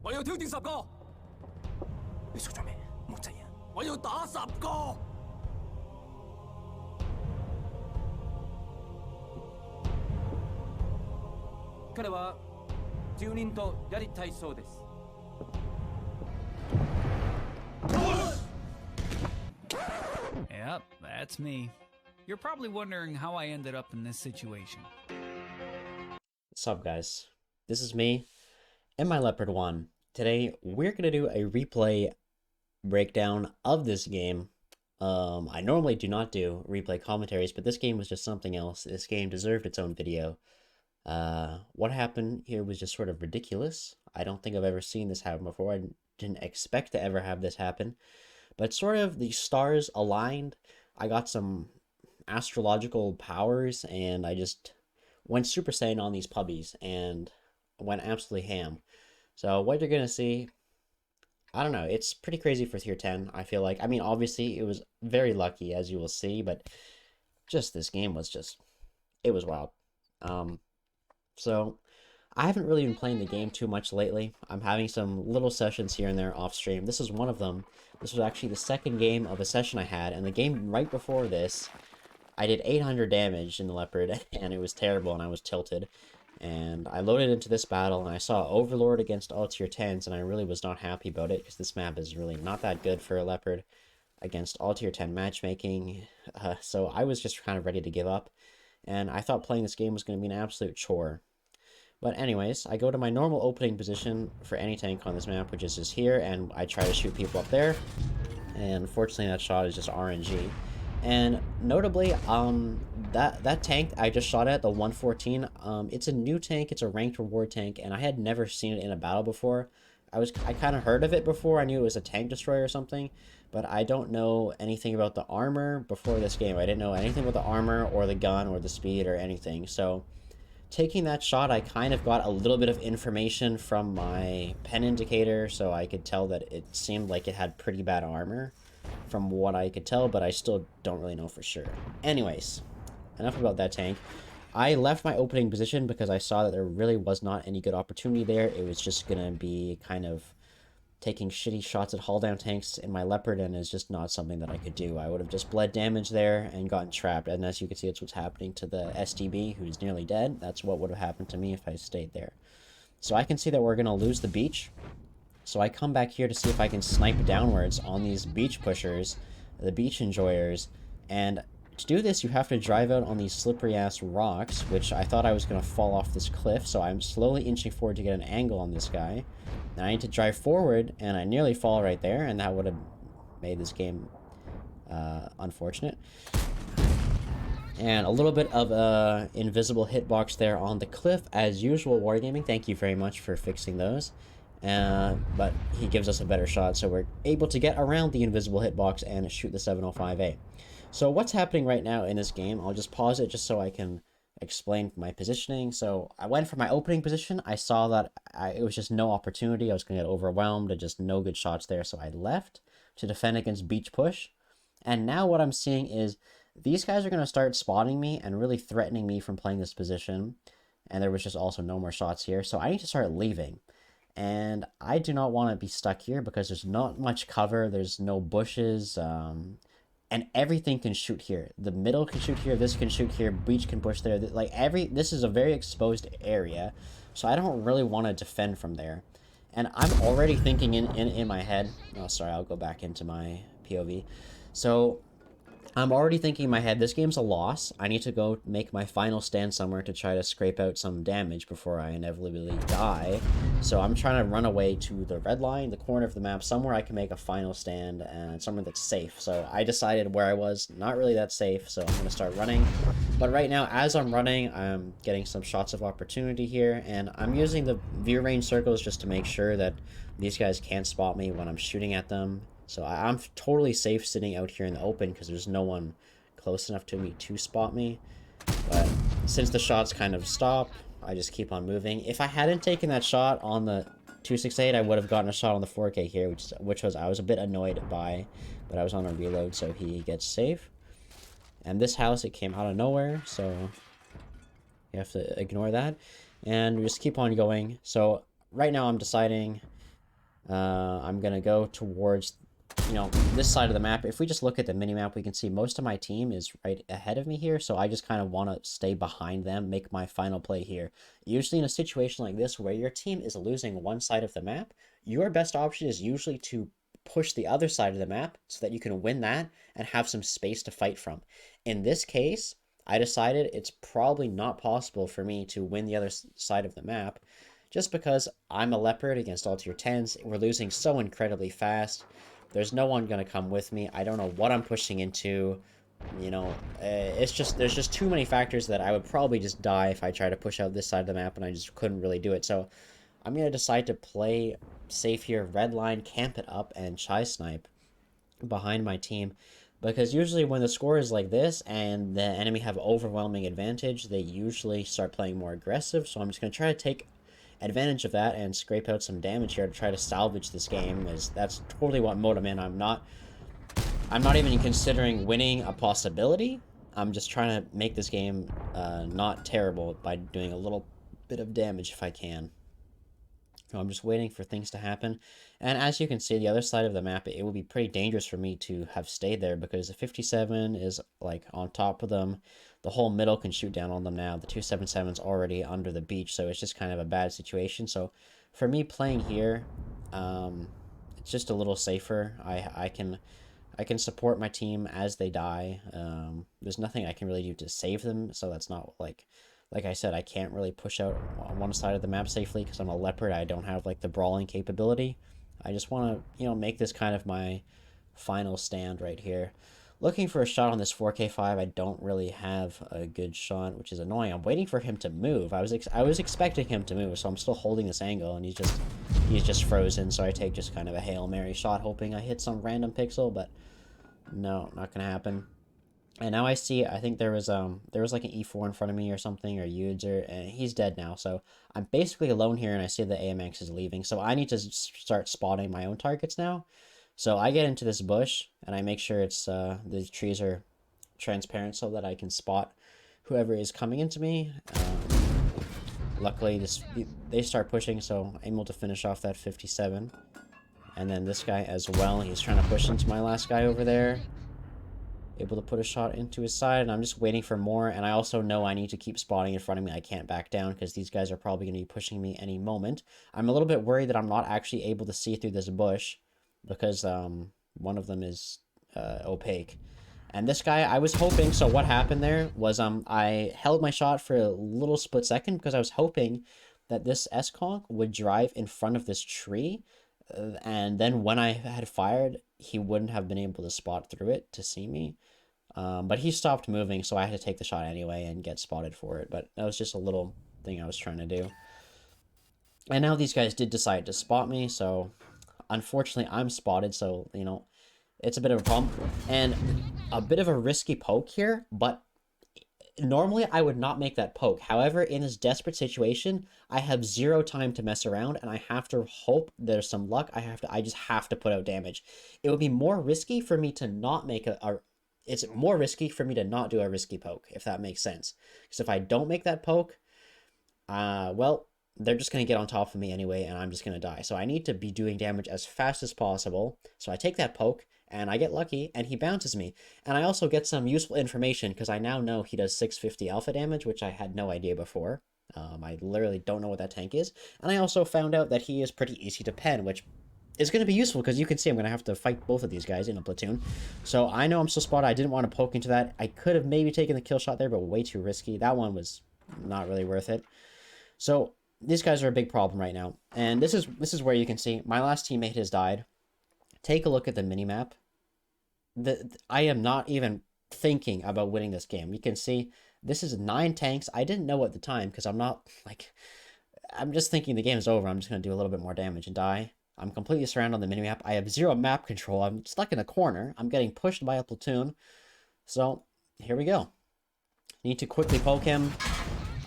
我要挑戰10個。你做咗咩？冇制人。我要打10個。彼は10人とやりたいそうです。Yep, that's me. You're probably wondering how I ended up in this situation. What's up, guys? This is me and my Leopard 1. Today, we're going to do a replay breakdown of this game. I normally do not do replay commentaries, but this game was just something else. This game deserved its own video. What happened here was just sort of ridiculous. I don't think I've ever seen this happen before. I didn't expect to ever have this happen. But sort of the stars aligned. I got some astrological powers, and I just went Super Saiyan on these puppies and went absolutely ham. So what you're going to see, I don't know, it's pretty crazy for tier 10, I feel like. I mean, obviously, it was very lucky, as you will see, but just this game was just, it was wild. So I haven't really been playing the game too much lately. I'm having some little sessions here and there off stream. This is one of them. This was actually the second game of a session I had, and the game right before this, I did 800 damage in the Leopard, and it was terrible, and I was tilted. And I loaded into this battle, and I saw Overlord against all tier 10s, and I really was not happy about it, because this map is really not that good for a Leopard against all tier 10 matchmaking. So I was just kind of ready to give up, and I thought playing this game was going to be an absolute chore. But anyways, I go to my normal opening position for any tank on this map, which is just here, and I try to shoot people up there. And unfortunately, that shot is just RNG. And notably, that tank I just shot at, the 114, it's a new tank, it's a ranked reward tank, and I had never seen it in a battle before. I kind of heard of it before, I knew it was a tank destroyer or something, but I don't know anything about the armor before this game. I didn't know anything about the armor, or the gun, or the speed, or anything, so taking that shot, I kind of got a little bit of information from my pen indicator, so I could tell that it seemed like it had pretty bad armor, from what I could tell, but I still don't really know for sure. Anyways, enough about that tank. I left my opening position because I saw that there really was not any good opportunity there. It was just gonna be kind of taking shitty shots at hull down tanks in my Leopard, and it's just not something that I could do. I would have just bled damage there and gotten trapped, and as you can see, that's what's happening to the STB, who's nearly dead. That's what would have happened to me if I stayed there. So I can see that we're going to lose the beach, so I come back here to see if I can snipe downwards on these beach pushers, the beach enjoyers, and to do this, you have to drive out on these slippery-ass rocks, which I thought I was going to fall off this cliff, so I'm slowly inching forward to get an angle on this guy. And I need to drive forward, and I nearly fall right there, and that would have made this game unfortunate. And a little bit of invisible hitbox there on the cliff, as usual, Wargaming. Thank you very much for fixing those. But he gives us a better shot, so we're able to get around the invisible hitbox and shoot the 705A. So what's happening right now in this game, I'll just pause it just so I can explain my positioning. So I went for my opening position. I saw that it was just no opportunity. I was going to get overwhelmed and just no good shots there. So I left to defend against beach push. And now what I'm seeing is these guys are going to start spotting me and really threatening me from playing this position. And there was just also no more shots here. So I need to start leaving. And I do not want to be stuck here because there's not much cover. There's no bushes. And everything can shoot here. The middle can shoot here, this can shoot here, beach can push there. Like, this is a very exposed area, so I don't really want to defend from there. And I'm already thinking in my head, oh, sorry, I'll go back into my POV. So I'm already thinking in my head, this game's a loss. I need to go make my final stand somewhere to try to scrape out some damage before I inevitably die. So I'm trying to run away to the red line, the corner of the map, somewhere I can make a final stand and somewhere that's safe. So I decided where I was not really that safe, so I'm going to start running. But right now, as I'm running, I'm getting some shots of opportunity here, and I'm using the view range circles just to make sure that these guys can't spot me when I'm shooting at them. So I'm totally safe sitting out here in the open because there's no one close enough to me to spot me. But since the shots kind of stop, I just keep on moving. If I hadn't taken that shot on the 268, I would have gotten a shot on the 4K here, which I was a bit annoyed by, but I was on a reload, so he gets safe. And this house, it came out of nowhere, so you have to ignore that. And we just keep on going. So right now I'm deciding I'm going to go towards, you know, this side of the map. If we just look at the mini-map, we can see most of my team is right ahead of me here, so I just kind of want to stay behind them, make my final play here. Usually in a situation like this where your team is losing one side of the map, your best option is usually to push the other side of the map so that you can win that and have some space to fight from. In this case, I decided it's probably not possible for me to win the other side of the map just because I'm a Leopard against all tier 10s. We're losing so incredibly fast. There's no one going to come with me. I don't know what I'm pushing into. You know, there's just too many factors that I would probably just die if I try to push out this side of the map, and I just couldn't really do it. So I'm going to decide to play safe here, red line, camp it up, and chai snipe behind my team. Because usually when the score is like this and the enemy have overwhelming advantage, they usually start playing more aggressive. So I'm just going to try to take advantage of that and scrape out some damage here to try to salvage this game, as that's totally what mode I'm in. I'm not even considering winning a possibility. I'm just trying to make this game not terrible by doing a little bit of damage if I can. So I'm just waiting for things to happen. And as you can see, the other side of the map, it would be pretty dangerous for me to have stayed there because the 57 is like on top of them. The whole middle can shoot down on them now. The 277's already under the beach, so it's just kind of a bad situation. So for me playing here, it's just a little safer. I can support my team as they die. There's nothing I can really do to save them, so that's not like I said, I can't really push out on one side of the map safely because I'm a Leopard. I don't have like the brawling capability. I just want to, you know, make this kind of my final stand right here. Looking for a shot on this 4K5. I don't really have a good shot, which is annoying. I'm waiting for him to move. I was expecting him to move, so I'm still holding this angle, and he's just frozen. So I take just kind of a Hail Mary shot, hoping I hit some random pixel, but no, not gonna happen. And now I see, I think there was like an E4 in front of me or something, or User, and he's dead now. So I'm basically alone here, and I see the AMX is leaving. So I need to start spotting my own targets now. So I get into this bush, and I make sure it's the trees are transparent so that I can spot whoever is coming into me. Luckily, they start pushing, so I'm able to finish off that 57. And then this guy as well, he's trying to push into my last guy over there. Able to put a shot into his side, and I'm just waiting for more. And I also know I need to keep spotting in front of me. I can't back down because these guys are probably going to be pushing me any moment. I'm a little bit worried that I'm not actually able to see through this bush because one of them is opaque. And this guy, I was hoping, so what happened there was I held my shot for a little split second because I was hoping that this S-Conk would drive in front of this tree, and then when I had fired, he wouldn't have been able to spot through it to see me. But he stopped moving, so I had to take the shot anyway and get spotted for it. But that was just a little thing I was trying to do. And now these guys did decide to spot me, so unfortunately I'm spotted, so, you know, it's a bit of a problem. And a bit of a risky poke here, but normally I would not make that poke. However, in this desperate situation, I have zero time to mess around, and I have to hope there's some luck. I just have to put out damage. It would be more risky for me to not make it's more risky for me to not do a risky poke, if that makes sense. Because if I don't make that poke, well, they're just going to get on top of me anyway, and I'm just going to die. So I need to be doing damage as fast as possible. So I take that poke, and I get lucky, and he bounces me. And I also get some useful information, because I now know he does 650 alpha damage, which I had no idea before. I literally don't know what that tank is. And I also found out that he is pretty easy to pen, which is going to be useful, because you can see I'm going to have to fight both of these guys in a platoon. So I know I'm still spotted. I didn't want to poke into that. I could have maybe taken the kill shot there, but way too risky. That one was not really worth it. So these guys are a big problem right now. And this is where you can see my last teammate has died. Take a look at the minimap. I am not even thinking about winning this game. You can see this is 9 tanks. I didn't know at the time because I'm just thinking the game is over. I'm just going to do a little bit more damage and die. I'm completely surrounded on the minimap. I have 0 map control. I'm stuck in a corner. I'm getting pushed by a platoon. So here we go. Need to quickly poke him.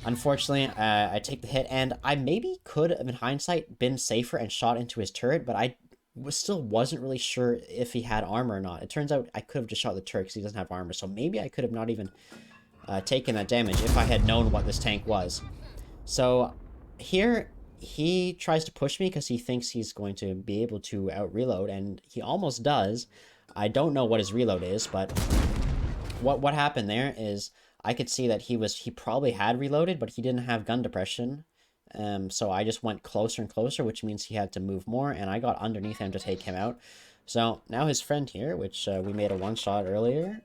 Unfortunately, I take the hit, and I maybe could have, in hindsight, been safer and shot into his turret, but I still wasn't really sure if he had armor or not. It turns out I could have just shot the turret because he doesn't have armor, so maybe I could have not even taken that damage if I had known what this tank was. So here, he tries to push me because he thinks he's going to be able to out-reload, and he almost does. I don't know what his reload is, but what happened there is I could see that he probably had reloaded, but he didn't have gun depression. So I just went closer and closer, which means he had to move more, and I got underneath him to take him out. So now his friend here, which we made a one-shot earlier,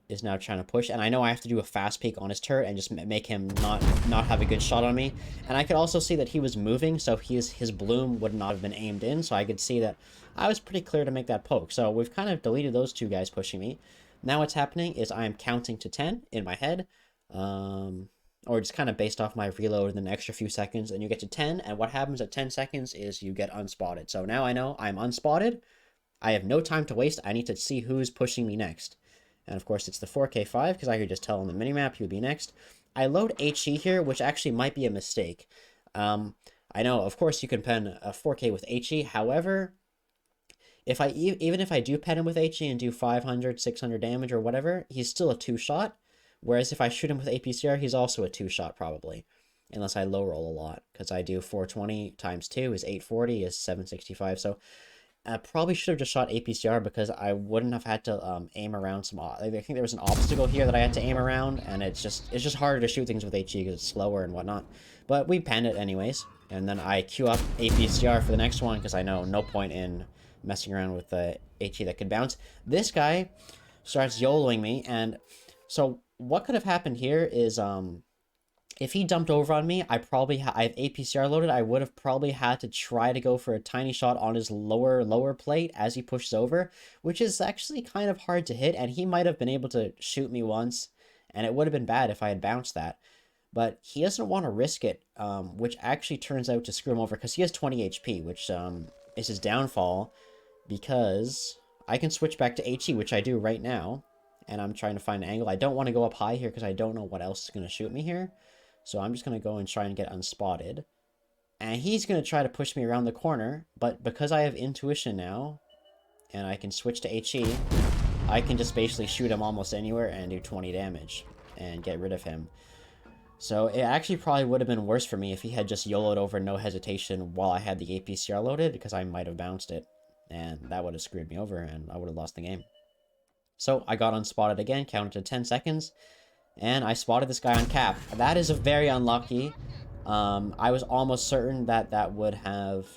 is now trying to push, and I know I have to do a fast peek on his turret and just make him not have a good shot on me. And I could also see that he was moving, so his bloom would not have been aimed in, so I could see that I was pretty clear to make that poke. So we've kind of deleted those two guys pushing me. Now what's happening is I am counting to 10 in my head, or just kind of based off my reload in the extra few seconds, and you get to 10, and what happens at 10 seconds is you get unspotted. So now I know I'm unspotted. I have no time to waste. I need to see who's pushing me next. And of course, it's the 4K5, because I could just tell on the minimap he would be next. I load HE here, which actually might be a mistake. I know, of course, you can pen a 4K with HE. However, even if I do pen him with HE and do 500, 600 damage or whatever, he's still a 2-shot. Whereas if I shoot him with APCR, he's also a 2-shot probably. Unless I low roll a lot, because I do 420 times 2 is 840 is 765. So I probably should have just shot APCR because I wouldn't have had to aim around some... I think there was an obstacle here that I had to aim around, and it's just harder to shoot things with HE because it's slower and whatnot. But we penned it anyways, and then I queue up APCR for the next one because I know no point in messing around with the HE that could bounce. This guy starts YOLOing me, and so what could have happened here is... if he dumped over on me, I have APCR loaded. I would have probably had to try to go for a tiny shot on his lower plate as he pushes over, which is actually kind of hard to hit, and he might have been able to shoot me once, and it would have been bad if I had bounced that. But he doesn't want to risk it, which actually turns out to screw him over, because he has 20 HP, which is his downfall, because I can switch back to HE, which I do right now, and I'm trying to find an angle. I don't want to go up high here, because I don't know what else is going to shoot me here. So I'm just going to go and try and get unspotted. And he's going to try to push me around the corner, but because I have intuition now, and I can switch to HE, I can just basically shoot him almost anywhere and do 20 damage, and get rid of him. So it actually probably would have been worse for me if he had just YOLO'd over no hesitation while I had the APCR loaded, because I might have bounced it, and that would have screwed me over, and I would have lost the game. So I got unspotted again, counted to 10 seconds, and I spotted this guy on cap. That is very unlucky. I was almost certain that that would have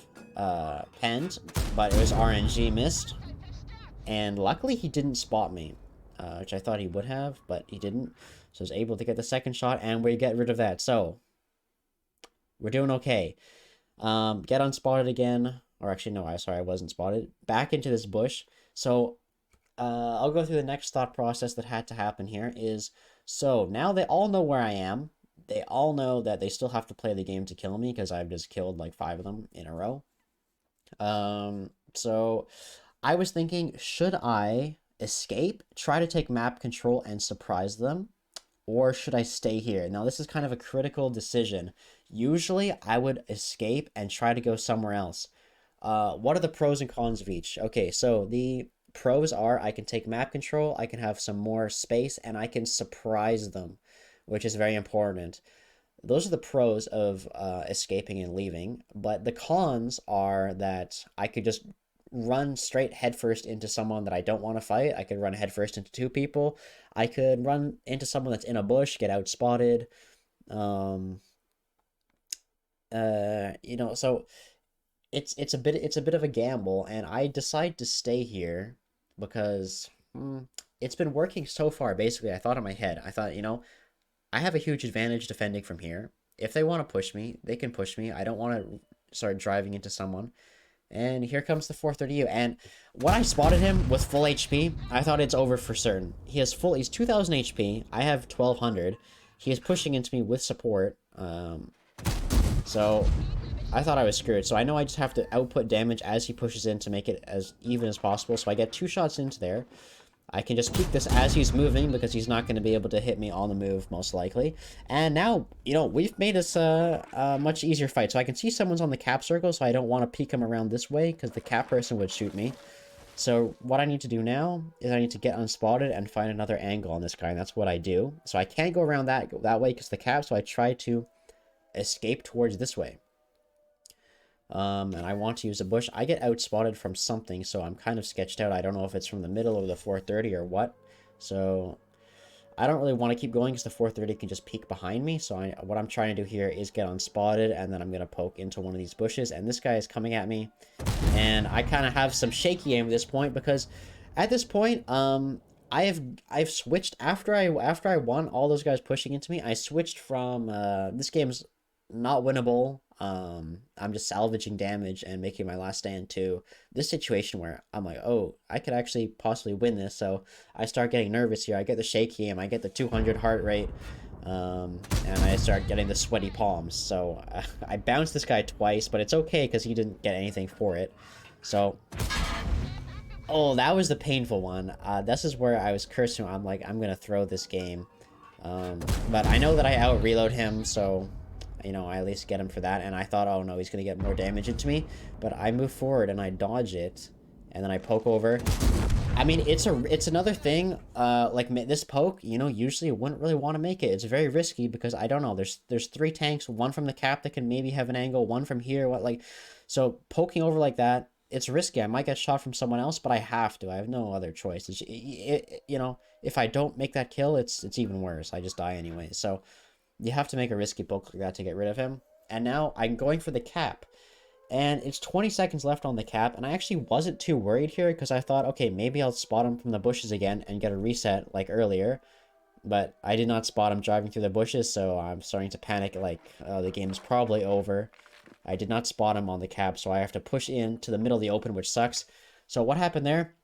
penned, but it was RNG missed. And luckily he didn't spot me, which I thought he would have, but he didn't. So I was able to get the second shot, and we get rid of that. So we're doing okay. Get unspotted again. Or actually, no, I wasn't spotted. Back into this bush. So I'll go through the next thought process that had to happen here is... So, now they all know where I am. They all know that they still have to play the game to kill me, because I've just killed like 5 of them in a row. So, I was thinking, should I escape, try to take map control and surprise them? Or should I stay here? Now, this is kind of a critical decision. Usually, I would escape and try to go somewhere else. What are the pros and cons of each? Okay, so the... pros are I can take map control, I can have some more space, and I can surprise them, which is very important. Those are the pros of escaping and leaving, but the cons are that I could just run straight headfirst into someone that I don't want to fight. I could run headfirst into 2 people. I could run into someone that's in a bush, get outspotted. You know, so it's a bit of a gamble, and I decide to stay here because it's been working so far. Basically, I thought in my head, I thought, you know, I have a huge advantage defending from here. If they want to push me, they can push me. I don't want to start driving into someone. And here comes the 430U. And when I spotted him with full HP, I thought it's over for certain. He's 2,000 HP. I have 1,200. He is pushing into me with support. So I thought I was screwed. So I know I just have to output damage as he pushes in to make it as even as possible. So I get 2 shots into there. I can just peek this as he's moving because he's not going to be able to hit me on the move, most likely. And now, you know, we've made this a much easier fight. So I can see someone's on the cap circle, so I don't want to peek him around this way because the cap person would shoot me. So what I need to do now is I need to get unspotted and find another angle on this guy, and that's what I do. So I can't go around that way because the cap, so I try to escape towards this way. and I want to use a bush, I get outspotted from something, so I'm kind of sketched out. I don't know if it's from the middle of the 430 or what. So I don't really want to keep going because the 430 can just peek behind me. So what I'm trying to do here is get unspotted, and then I'm going to poke into one of these bushes. And this guy is coming at me, and I kind of have some shaky aim at this point because at this point, I've switched after I won all those guys pushing into me. I switched from this game's not winnable. I'm just salvaging damage and making my last stand to this situation where I'm like, oh, I could actually possibly win this. So I start getting nervous here. I get the shaky aim, I get the 200 heart rate, and I start getting the sweaty palms. So I bounced this guy twice, but it's okay because he didn't get anything for it. So, oh, that was the painful one. This is where I was cursing. I'm like, I'm gonna throw this game. But I know that I out-reload him, so you know, I at least get him for that. And I thought, oh no, he's gonna get more damage into me. But I move forward and I dodge it, and then I poke over. I mean, it's another thing. Like this poke, you know, usually you wouldn't really want to make it. It's very risky because I don't know. There's 3 tanks, one from the cap that can maybe have an angle, one from here. So poking over like that, it's risky. I might get shot from someone else, but I have to. I have no other choice. You know, if I don't make that kill, it's even worse. I just die anyway. So you have to make a risky poke like that to get rid of him. And now I'm going for the cap. And it's 20 seconds left on the cap. And I actually wasn't too worried here because I thought, okay, maybe I'll spot him from the bushes again and get a reset like earlier. But I did not spot him driving through the bushes, so I'm starting to panic like the game's probably over. I did not spot him on the cap, so I have to push in to the middle of the open, which sucks. So what happened there?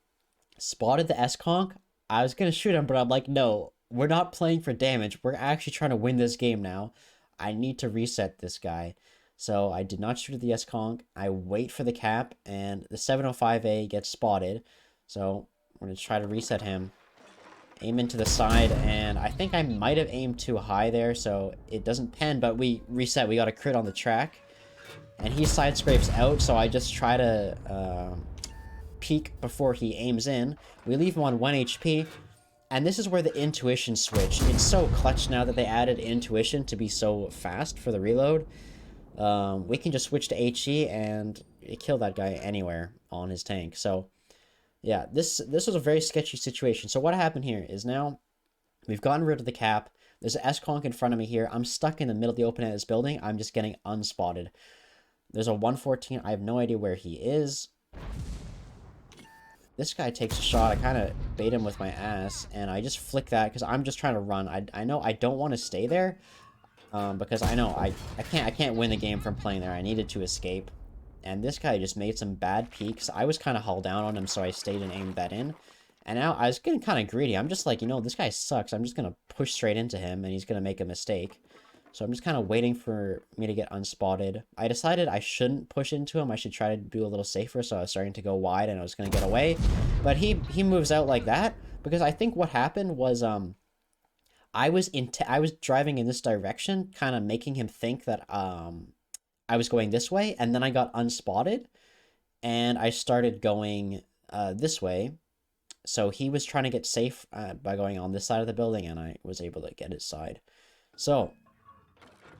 Spotted the S-Conk. I was going to shoot him, but I'm like, no. We're not playing for damage. We're actually trying to win this game now. I need to reset this guy. So I did not shoot at the S-Conk. I wait for the cap, and the 705A gets spotted. So we're going to try to reset him. Aim into the side, and I think I might have aimed too high there, so it doesn't pen, but we reset. We got a crit on the track. And he side scrapes out, so I just try to peek before he aims in. We leave him on 1 HP. And this is where the intuition switch. It's so clutch now that they added intuition to be so fast for the reload. We can just switch to HE and kill that guy anywhere on his tank. So, yeah, this was a very sketchy situation. So what happened here is now we've gotten rid of the cap. There's an S-Conk in front of me here. I'm stuck in the middle of the open at this building. I'm just getting unspotted. There's a 114. I have no idea where he is. This guy takes a shot. I kind of bait him with my ass, and I just flick that because I'm just trying to run. I know I don't want to stay there because I know I can't win the game from playing there. I needed to escape, and this guy just made some bad peeks. I was kind of hull down on him, so I stayed and aimed that in. And now I was getting kind of greedy. I'm just like, you know, this guy sucks. I'm just going to push straight into him, and he's going to make a mistake. So I'm just kind of waiting for me to get unspotted. I decided I shouldn't push into him. I should try to do a little safer, so I was starting to go wide and I was going to get away. But he moves out like that because I think what happened was I was driving in this direction, kind of making him think that I was going this way, and then I got unspotted and I started going this way. So he was trying to get safe by going on this side of the building, and I was able to get his side. So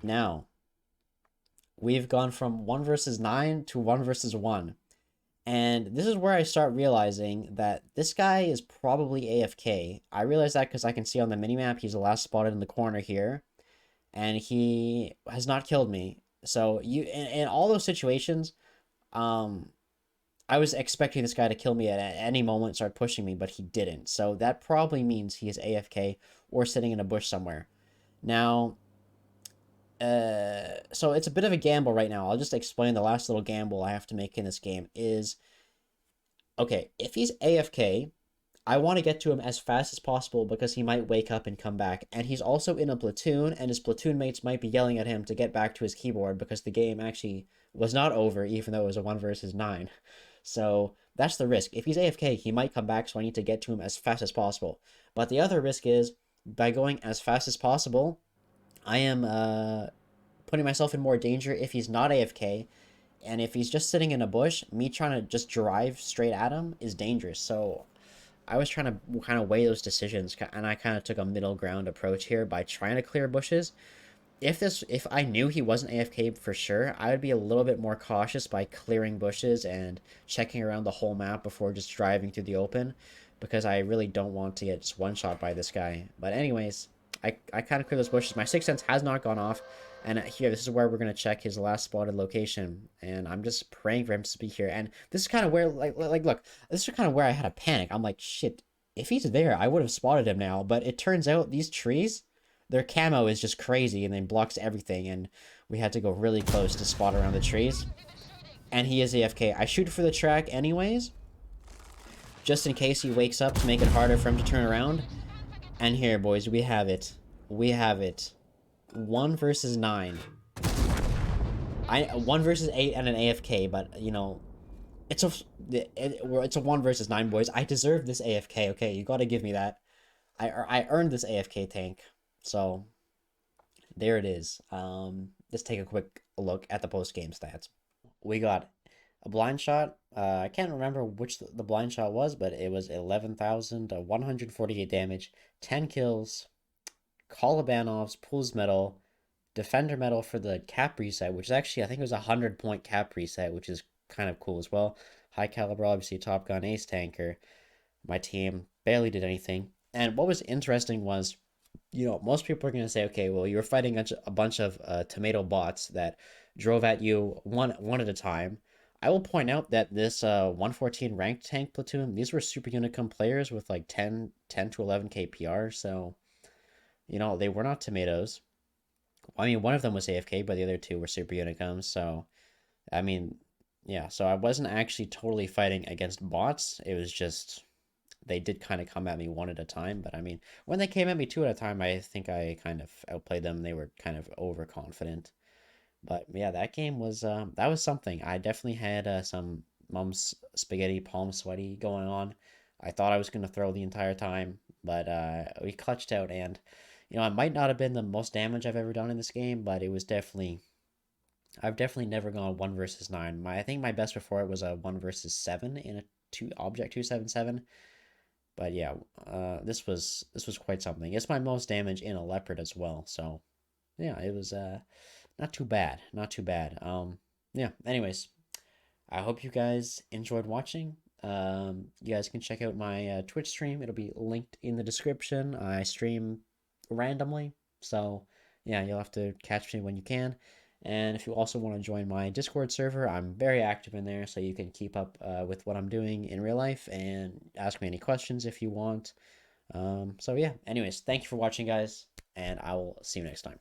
now, we've gone from 1 versus 9 to 1 versus 1. And this is where I start realizing that this guy is probably AFK. I realize that because I can see on the minimap he's the last spotted in the corner here. And he has not killed me. So in all those situations, I was expecting this guy to kill me at any moment, start pushing me, but he didn't. So that probably means he is AFK or sitting in a bush somewhere. Now, so it's a bit of a gamble right now. I'll just explain the last little gamble I have to make in this game is, okay, if he's AFK, I want to get to him as fast as possible because he might wake up and come back. And he's also in a platoon, and his platoon mates might be yelling at him to get back to his keyboard because the game actually was not over, even though it was a 1 versus 9. So that's the risk. If he's AFK, he might come back, so I need to get to him as fast as possible. But the other risk is, by going as fast as possible, I am putting myself in more danger if he's not AFK, and if he's just sitting in a bush, me trying to just drive straight at him is dangerous. So I was trying to weigh those decisions, and I kind of took a middle ground approach here by trying to clear bushes. if I knew he wasn't AFK for sure, I would be a little bit more cautious by clearing bushes and checking around the whole map before just driving through the open, because I really don't want to get just one shot by this guy. But anyways, I kind of clear those bushes. My sixth sense has not gone off, and here, this is where we're gonna check his last spotted location, and I'm just praying for him to be here. And this is kind of where look, this is kind of where I had a panic. I'm like, shit, if he's there, I would have spotted him now. But it turns out these trees, their camo is just crazy and then blocks everything, and we had to go really close to spot around the trees. And he is AFK. I shoot for the track anyways, just in case he wakes up to make it harder for him to turn around. And here, boys, we have it. We have it. 1 versus 9. 1 versus 8 and an AFK, but, you know, it's a 1 versus 9, boys. I deserve this AFK, okay? You gotta give me that. I earned this AFK tank. So, there it is. Let's take a quick look at the post-game stats. We got a blind shot. I can't remember which the blind shot was, but it was 11,148 damage, 10 kills, Kolobanovs, Pools Medal, Defender Medal for the cap reset, which is actually, I think it was a 100-point cap reset, which is kind of cool as well. High caliber, obviously, Top Gun, Ace Tanker. My team barely did anything. And what was interesting was, you know, most people are going to say, okay, well, you were fighting a bunch of tomato bots that drove at you one at a time. I will point out that this 114 ranked tank platoon, these were Super Unicum players with like 10 to 11k PR, so, you know, they were not tomatoes. I mean, one of them was AFK, but the other two were Super Unicums, so, I mean, yeah, so I wasn't actually totally fighting against bots. It was just, they did kind of come at me one at a time, but I mean, when they came at me two at a time, I think I kind of outplayed them. They were kind of overconfident. But yeah, that game was that was something. I definitely had some mom's spaghetti palm sweaty going on. I thought I was gonna throw the entire time, but we clutched out, and you know, it might not have been the most damage I've ever done in this game, but it was definitely, I've definitely never gone 1 versus 9. I think my best before it was a 1 versus 7 in a object 277. But yeah, this was quite something. It's my most damage in a leopard as well, so yeah, it was not too bad, not too bad. Yeah, anyways, I hope you guys enjoyed watching. You guys can check out my Twitch stream. It'll be linked in the description. I stream randomly, so yeah, you'll have to catch me when you can. And if you also want to join my Discord server, I'm very active in there, so you can keep up with what I'm doing in real life and ask me any questions if you want. So yeah, anyways, thank you for watching, guys, and I will see you next time.